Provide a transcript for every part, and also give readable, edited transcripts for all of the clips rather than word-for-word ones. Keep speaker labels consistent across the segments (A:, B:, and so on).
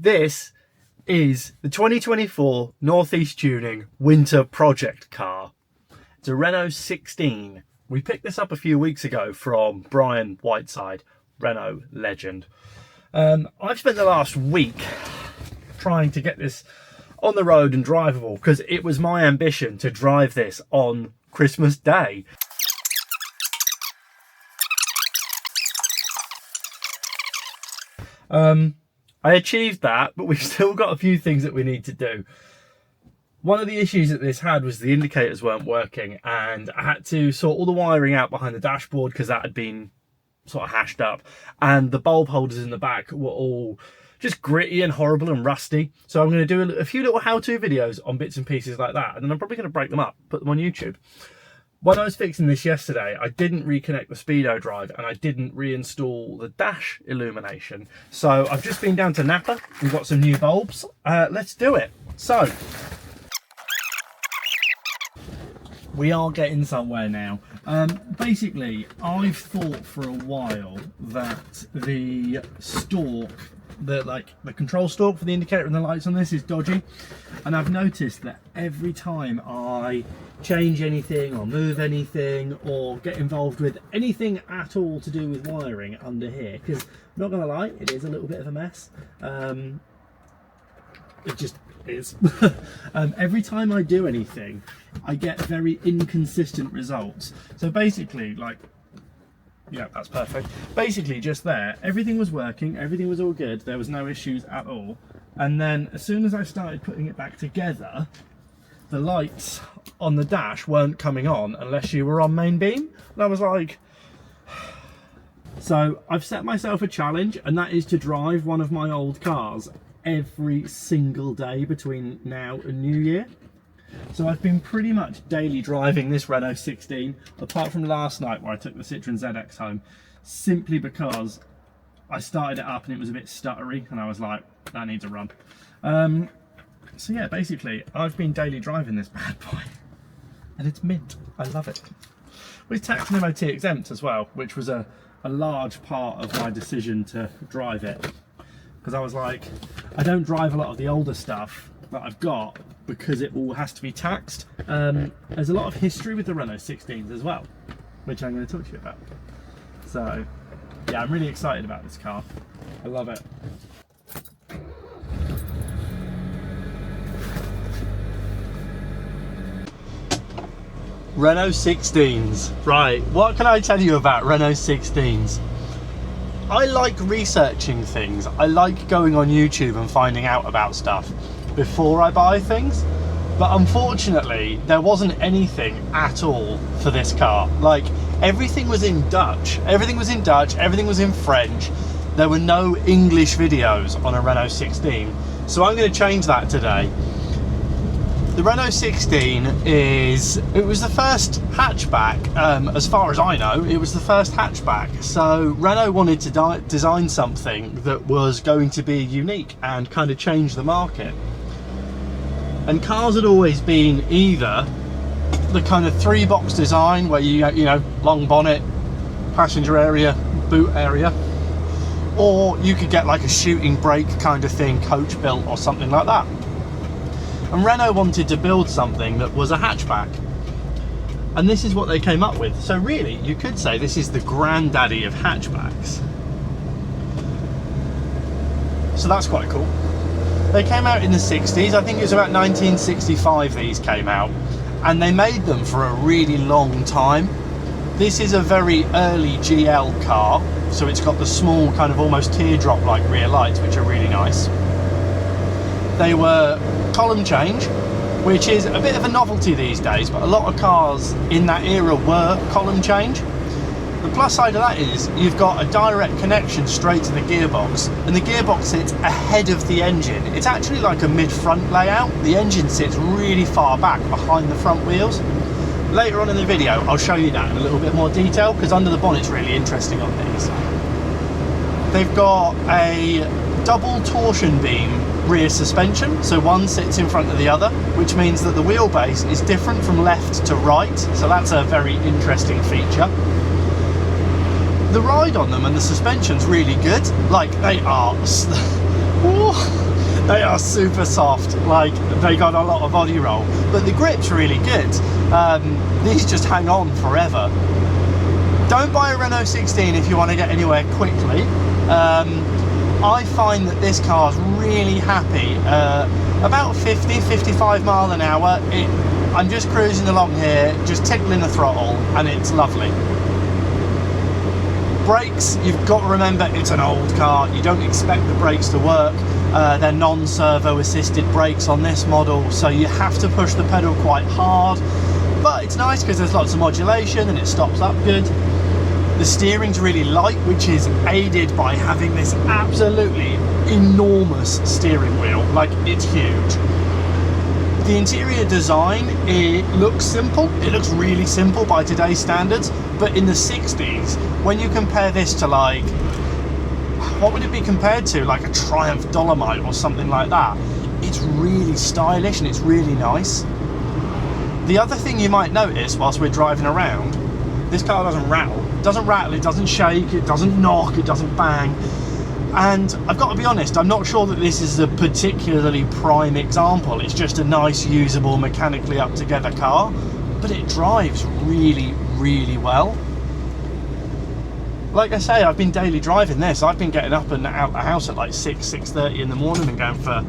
A: This is the 2024 Northeast Tuning Winter Project car. It's a Renault 16. We picked this up a few weeks ago from Brian Whiteside, Renault legend. I've spent the last week trying to get this on the road and drivable because it was my ambition to drive this on Christmas Day. I achieved that, but we've still got a few things that we need to do. One of the issues that this had was the indicators weren't working, and I had to sort all the wiring out behind the dashboard because that had been sort of hashed up, and the bulb holders in the back were all just gritty and horrible and rusty. So I'm going to do a few little how-to videos on bits and pieces like that, and then I'm probably going to break them up, put them on YouTube. When I was fixing this yesterday, I didn't reconnect the speedo drive and I didn't reinstall the dash illumination. So I've just been down to Napa and got some new bulbs. Let's do it. So we are getting somewhere now. Basically, I've thought for a while that the stalk, the control stalk for the indicator and the lights on this is dodgy, and I've noticed that every time I change anything or move anything or get involved with anything at all to do with wiring under here, because I'm not gonna lie, it is a little bit of a mess. It just is. Every time I do anything, I get very inconsistent results. So basically, yeah, that's perfect. Basically, just there, everything was working, everything was all good, there was no issues at all. And then as soon as I started putting it back together, the lights on the dash weren't coming on unless you were on main beam. And I was like... So I've set myself a challenge, and that is to drive one of my old cars every single day between now and New Year. So I've been pretty much daily driving this Renault 16, apart from last night where I took the Citroen ZX home, simply because I started it up and it was a bit stuttery, and I was like, that needs a run. So yeah, basically, I've been daily driving this bad boy, and it's mint. I love it. With tax and MOT exempt as well, which was a large part of my decision to drive it, because I was like, I don't drive a lot of the older stuff that I've got because it all has to be taxed. There's a lot of history with the Renault 16s as well, which I'm going to talk to you about. So yeah, I'm really excited about this car. I love it. Renault 16s. Right, what can I tell you about Renault 16s? I like researching things. I like going on YouTube and finding out about stuff before I buy things, but unfortunately there wasn't anything at all for this car. Like, everything was in Dutch, everything was in French. There were no English videos on a Renault 16, so I'm going to change that today. The Renault 16 it was the first hatchback, as far as I know, it was the first hatchback. So Renault wanted to design something that was going to be unique and kind of change the market. And cars had always been either the kind of 3-box design where you know, long bonnet, passenger area, boot area, or you could get like a shooting brake kind of thing, coach built or something like that. And Renault wanted to build something that was a hatchback, and this is what they came up with. So really, you could say this is the granddaddy of hatchbacks. So that's quite cool. They came out in the 60s, I think it was about 1965 these came out, and they made them for a really long time. This is a very early GL car, so it's got the small kind of almost teardrop like rear lights, which are really nice. They were column change, which is a bit of a novelty these days, but a lot of cars in that era were column change. The plus side of that is you've got a direct connection straight to the gearbox, and the gearbox sits ahead of the engine. It's actually like a mid-front layout. The engine sits really far back behind the front wheels. Later on in the video I'll show you that in a little bit more detail, because under the bonnet's really interesting on these. They've got a double torsion beam rear suspension, so one sits in front of the other, which means that the wheelbase is different from left to right, so that's a very interesting feature. The ride on them and the suspension's really good. Like, they are They are super soft, like they got a lot of body roll, but the grip's really good. These just hang on forever. Don't buy a Renault 16 if you want to get anywhere quickly. I find that this car's really happy. About 50-55 mile an hour, I'm just cruising along here, just tickling the throttle, and it's lovely. Brakes, you've got to remember it's an old car. You don't expect the brakes to work. They're non-servo assisted brakes on this model, so you have to push the pedal quite hard. But it's nice because there's lots of modulation and it stops up good. The steering's really light, which is aided by having this absolutely enormous steering wheel. Like, it's huge. The interior design, it looks simple. It looks really simple by today's standards, but in the 60s, when you compare this to, like, what would it be compared to? Like a Triumph Dolomite or something like that. It's really stylish and it's really nice. The other thing you might notice whilst we're driving around, this car doesn't rattle. It doesn't rattle, it doesn't shake, it doesn't knock, it doesn't bang. And I've got to be honest, I'm not sure that this is a particularly prime example. It's just a nice, usable, mechanically up together car, but it drives really, really well. Like I say, I've been daily driving this. I've been getting up and out the house at like 6:30 in the morning and going for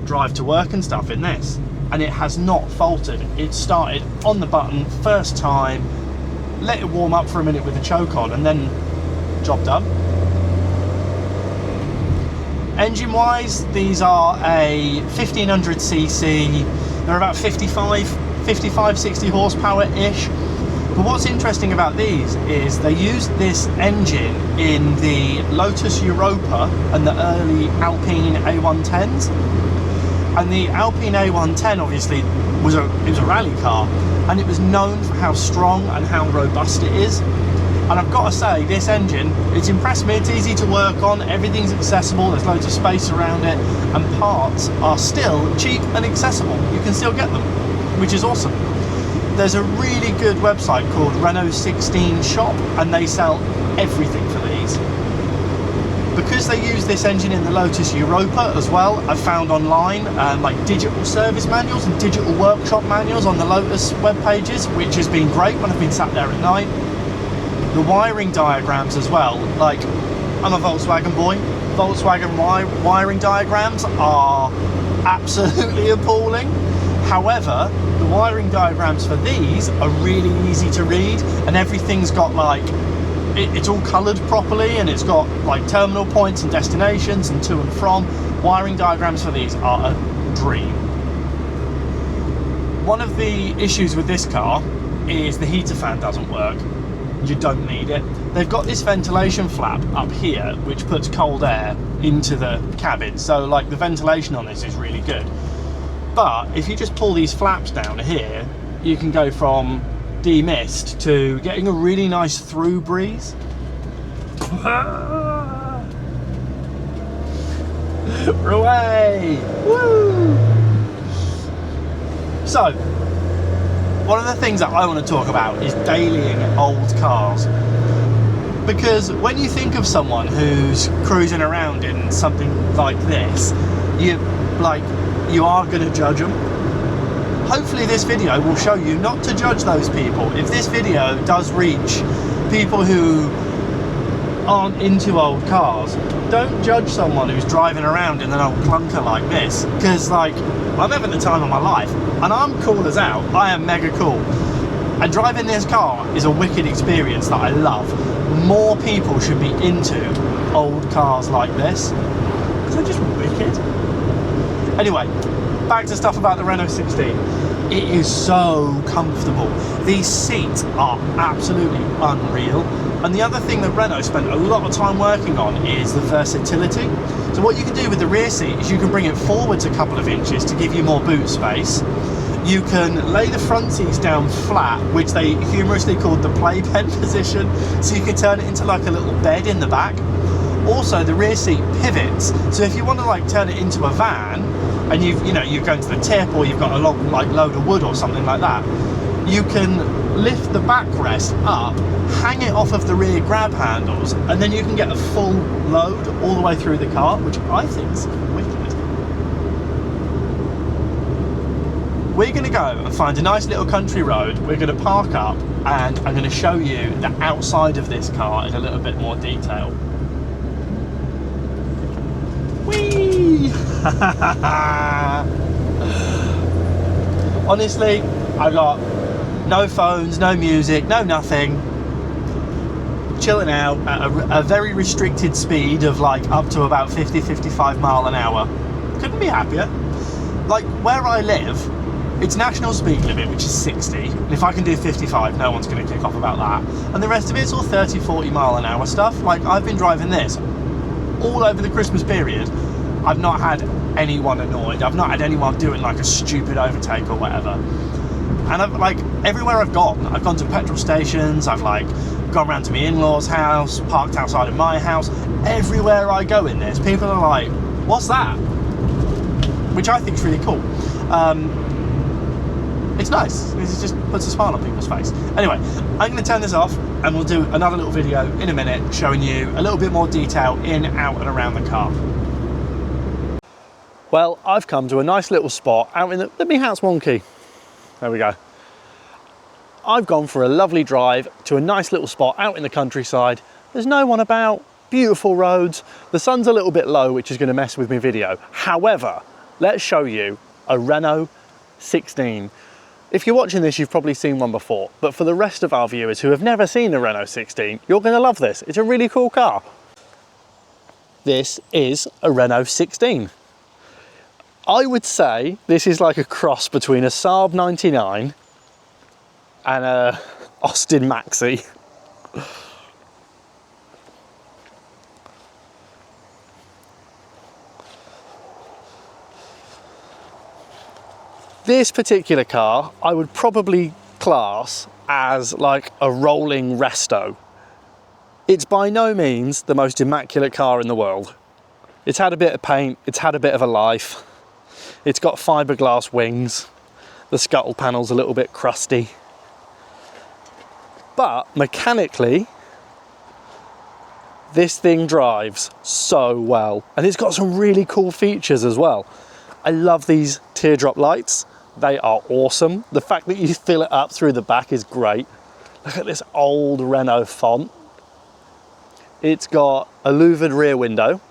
A: drive to work and stuff in this. And it has not faltered. It started on the button, first time, let it warm up for a minute with the choke on, and then job done. Engine-wise, these are a 1500cc. They're about 55-60 horsepower-ish. But what's interesting about these is they used this engine in the Lotus Europa and the early Alpine A110s. And the Alpine A110 obviously was a rally car, and it was known for how strong and how robust it is. And I've got to say, this engine, it's impressed me. It's easy to work on, everything's accessible, there's loads of space around it, and parts are still cheap and accessible. You can still get them, which is awesome. There's a really good website called Renault 16 Shop, and they sell everything for these. Because they use this engine in the Lotus Europa as well, I've found online like digital service manuals and digital workshop manuals on the Lotus web pages, which has been great when I've been sat there at night. The wiring diagrams as well, like, I'm a Volkswagen boy. Volkswagen wiring diagrams are absolutely appalling. However, the wiring diagrams for these are really easy to read, and everything's got like, it's all coloured properly, and it's got like terminal points and destinations and to and from. Wiring diagrams for these are a dream. One of the issues with this car is the heater fan doesn't work. You don't need it. They've got this ventilation flap up here which puts cold air into the cabin, so like the ventilation on this is really good. But if you just pull these flaps down here, you can go from demist to getting a really nice through breeze. Away! Woo! So, one of the things that I want to talk about is dailying old cars. Because when you think of someone who's cruising around in something like this, you are going to judge them. Hopefully this video will show you not to judge those people. If this video does reach people who aren't into old cars, don't judge someone who's driving around in an old clunker like this, because like, I'm having the time of my life and I'm cool as out. I am mega cool, and driving this car is a wicked experience that I love. More people should be into old cars like this because they're just wicked. Anyway, back to stuff about the Renault 16. It is so comfortable. These seats are absolutely unreal. And the other thing that Renault spent a lot of time working on is the versatility. So what you can do with the rear seat is you can bring it forwards a couple of inches to give you more boot space. You can lay the front seats down flat, which they humorously called the playpen position, so you can turn it into like a little bed in the back. Also, the rear seat pivots, so if you want to like turn it into a van, and you're going to the tip, or you've got a long like load of wood or something like that, you can lift the backrest up, hang it off of the rear grab handles, and then you can get a full load all the way through the car, which I think is wicked. we're going to go and find a nice little country road. We're going to park up and I'm going to show you the outside of this car in a little bit more detail. Whee! Honestly, I've got no phones, no music, no nothing. Chilling out at a very restricted speed of like up to about 50-55 mile an hour. Couldn't be happier. Like where I live, it's national speed limit, which is 60. And if I can do 55, no one's going to kick off about that. And the rest of it's all 30-40 mile an hour stuff. Like I've been driving this all over the Christmas period. I've not had anyone annoyed. I've not had anyone doing like a stupid overtake or whatever. And I've like everywhere I've gone to petrol stations. I've like gone round to my in-laws' house, parked outside of my house. Everywhere I go in this, people are like, "What's that?" Which I think is really cool. It's nice. It just puts a smile on people's face. Anyway, I'm going to turn this off and we'll do another little video in a minute showing you a little bit more detail in, out and around the car. Well, I've come to a nice little spot out in the... Let me house wonky. There we go. I've gone for a lovely drive to a nice little spot out in the countryside. There's no one about, beautiful roads. The sun's a little bit low, which is going to mess with my video. However, let's show you a Renault 16. If you're watching this, you've probably seen one before, but for the rest of our viewers who have never seen a Renault 16, you're going to love this. It's a really cool car. This is a Renault 16. I would say this is like a cross between a Saab 99 and a Austin Maxi. This particular car I would probably class as like a rolling resto. It's by no means the most immaculate car in the world. It's had a bit of paint, it's had a bit of a life. It's got fiberglass wings. The scuttle panel's a little bit crusty. But mechanically, this thing drives so well. And it's got some really cool features as well. I love these teardrop lights. They are awesome. The fact that you fill it up through the back is great. Look at this old Renault font. It's got a louvered rear window.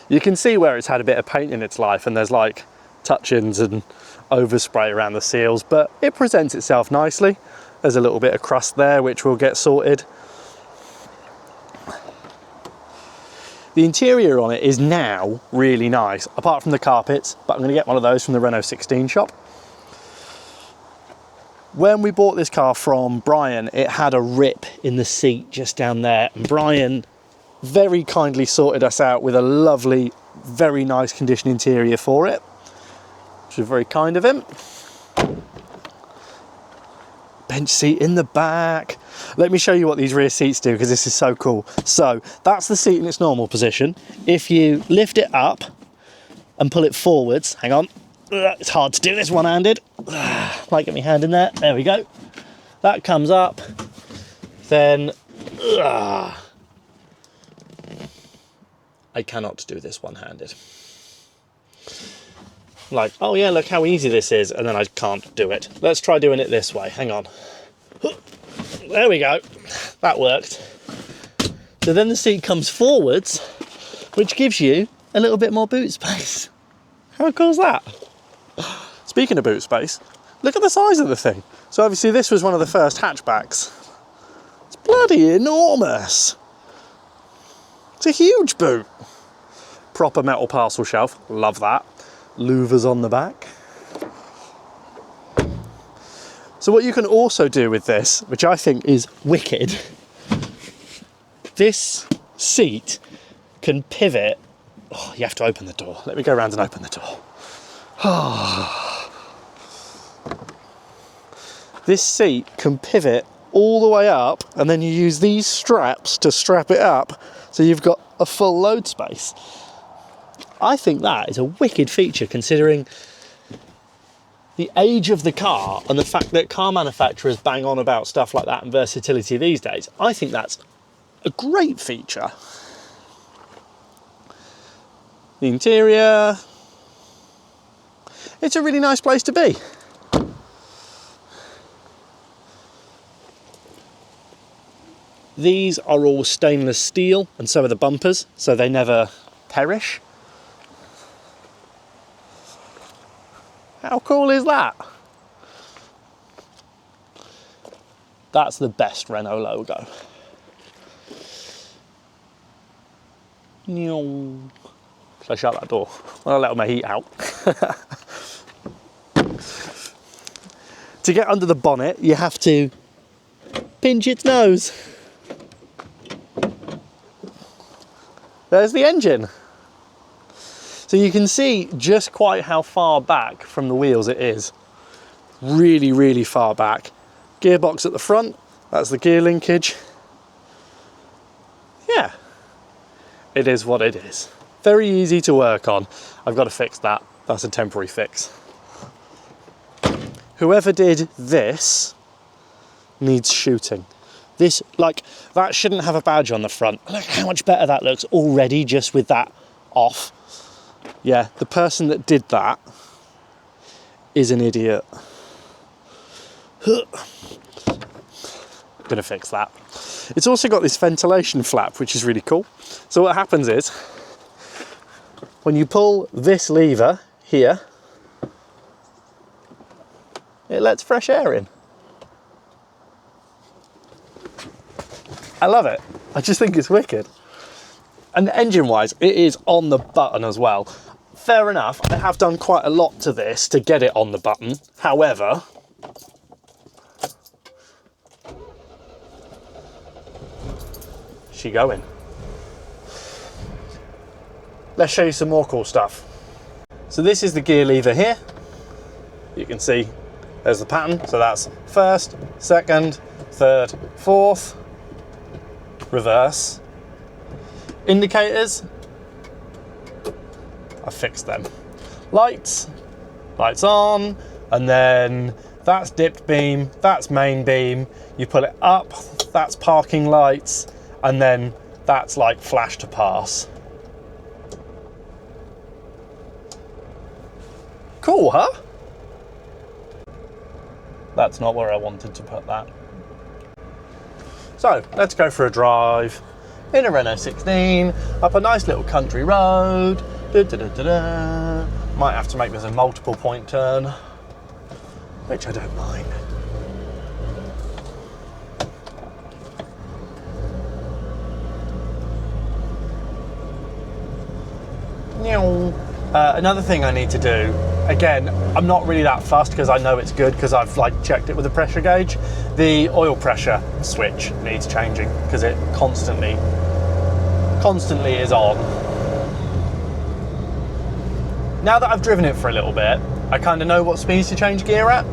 A: You can see where it's had a bit of paint in its life and there's like touch-ins and overspray around the seals, but it presents itself nicely. There's a little bit of crust there which will get sorted. The interior on it is now really nice, apart from the carpets, but I'm going to get one of those from the Renault 16 shop. When we bought this car from Brian, it had a rip in the seat just down there, and Brian very kindly sorted us out with a lovely, very nice condition interior for it, which was very kind of him. Bench seat in the back. Let me show you what these rear seats do, because this is so cool. So that's the seat in its normal position. If you lift it up and pull it forwards, hang on, it's hard to do this one-handed. Might get my hand in there. There we go. That comes up. Then I cannot do this one-handed. Like, oh yeah, look how easy this is, and then I can't do it. Let's try doing it this way. Hang on. There we go. That worked. So then the seat comes forwards, which gives you a little bit more boot space. How cool is that? Speaking of boot space, look at the size of the thing. So obviously this was one of the first hatchbacks. It's bloody enormous. It's a huge boot. Proper metal parcel shelf, love that. Louvers on the back. So what you can also do with this, which I think is wicked, this seat can pivot. Oh, you have to open the door. Let me go around and open the door. This seat can pivot all the way up, and then you use these straps to strap it up so you've got a full load space. I think that is a wicked feature, considering the age of the car and the fact that car manufacturers bang on about stuff like that and versatility these days. I think that's a great feature. The interior, it's a really nice place to be. These are all stainless steel, and so are the bumpers, so they never perish. How cool is that? That's the best Renault logo. Should I shut that door? I'll let my heat out. To get under the bonnet, you have to pinch its nose. There's the engine. So you can see just quite how far back from the wheels it is. Really, really far back. Gearbox at the front, that's the gear linkage. Yeah, it is what it is. Very easy to work on. I've got to fix that. That's a temporary fix. Whoever did this needs shooting. This, like, that shouldn't have a badge on the front. Look how much better that looks already just with that off. Yeah, the person that did that is an idiot. Gonna fix that. It's also got this ventilation flap, which is really cool. So what happens is, when you pull this lever here, it lets fresh air in. I love it. I just think it's wicked. And engine-wise, it is on the button as well. Fair enough, I have done quite a lot to this to get it on the button. However, she going. Let's show you some more cool stuff. So this is the gear lever here. You can see there's the pattern. So that's first, second, third, fourth, reverse. Indicators, I fixed them. Lights on, and then that's dipped beam, that's main beam. You pull it up, that's parking lights, and then that's like flash to pass. Cool, huh? That's not where I wanted to put that. So let's go for a drive in a Renault 16 up a nice little country road. Might have to make this a multiple point turn, which I don't mind. Another thing I need to do, again, I'm not really that fussed because I know it's good because I've like checked it with a pressure gauge. The oil pressure switch needs changing because it constantly is on. Now that I've driven it for a little bit, I kind of know what speeds to change gear at.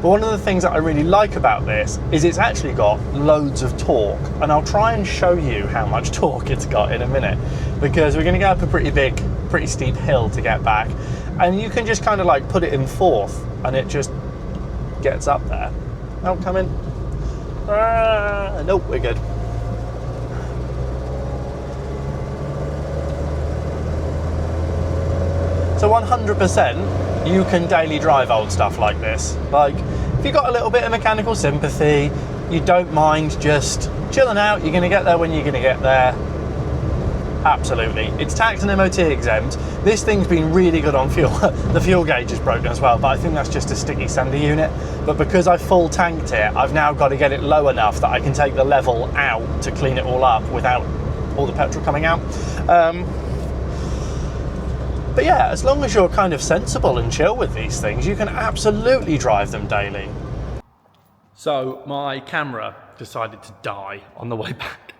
A: But one of the things that I really like about this is it's actually got loads of torque, and I'll try and show you how much torque it's got in a minute, because we're going to go up a pretty steep hill to get back, and you can just kind of like put it in fourth and it just gets up there. Oh, come in. Nope, we're good. So 100% you can daily drive old stuff like this. Like, if you've got a little bit of mechanical sympathy, you don't mind just chilling out, you're going to get there when you're going to get there. Absolutely. It's tax and MOT exempt. This thing's been really good on fuel. The fuel gauge is broken as well, but I think that's just a sticky sander unit. But because I full tanked it, I've now got to get it low enough that I can take the level out to clean it all up without all the petrol coming out. But yeah, as long as you're kind of sensible and chill with these things, you can absolutely drive them daily. So my camera decided to die on the way back.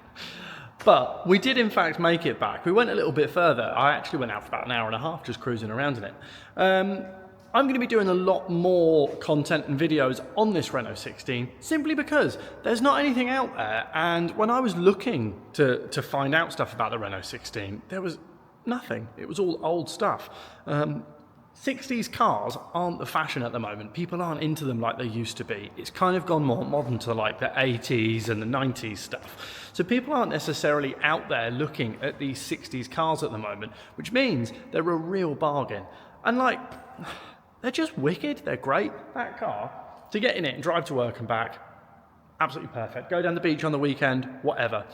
A: But we did in fact make it back. We went a little bit further. I actually went out for about an hour and a half just cruising around in it. I'm going to be doing a lot more content and videos on this Renault 16 simply because there's not anything out there. And when I was looking to find out stuff about the Renault 16, there was nothing. It was all old stuff. 60s cars aren't the fashion at the moment. People aren't into them like they used to be. It's kind of gone more modern to like the 80s and the 90s stuff. So people aren't necessarily out there looking at these 60s cars at the moment, which means they're a real bargain. And like, they're just wicked. They're great. That car, to get in it and drive to work and back, Absolutely perfect. Go down the beach on the weekend, whatever.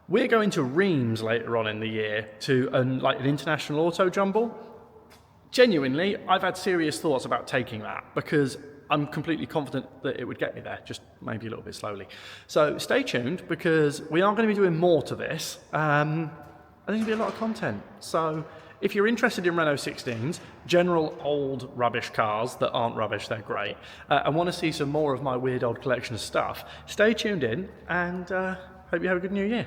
A: We're going to Reims later on in the year to like an international auto jumble. Genuinely, I've had serious thoughts about taking that because I'm completely confident that it would get me there, just maybe a little bit slowly. So stay tuned because we are going to be doing more to this. I think there'll be a lot of content. So if you're interested in Renault 16s, general old rubbish cars that aren't rubbish, they're great, and want to see some more of my weird old collection of stuff, stay tuned in and hope you have a good new year.